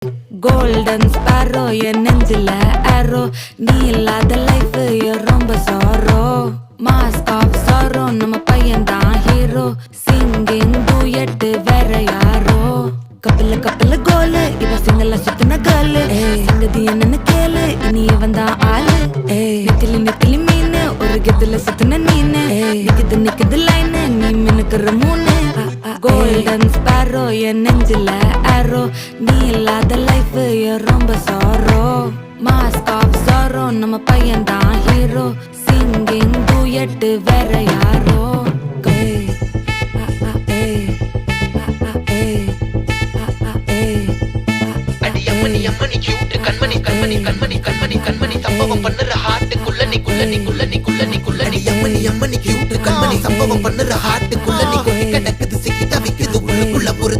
Golden sparrow என் நெஞ்சில arrow நீ இல்லாத லைஃப் ரொம்ப sorrow mask of sorrow நம்ம பையன்தான் ஹீரோ singing duet வேற யாரோ கப்பல கோலு இவ சிங்கல சுத்தின கேளு சங்கதி என்னன்னு கேளு இனி இவன் தான் ஆளு நெத்திலி மீனு ஒரு கெத்துல சுத்தின நீனு நிக்குது லைனு நீ மினுக்குற மூணு Golden sparrow என் நெஞ்சில arrow நீ இல்லாத லைஃப் ரொம்ப sorrow mask of sorrow நம்ம பையன்தான் ஹீரோ singing duet வேற யாரோ அம்மணி கியூட் கண்மணி சம்பவம் பண்ணுற ஹார்ட்டுக்குள்ள நீ அம்மணி கியூட் கண்மணி சம்பவம் பண்ணுற ஹார்ட்டுக்குள்ள நீ கிடக்குது சிக்கி தவிக்குது உள்ளுக்குள்ள ஒரு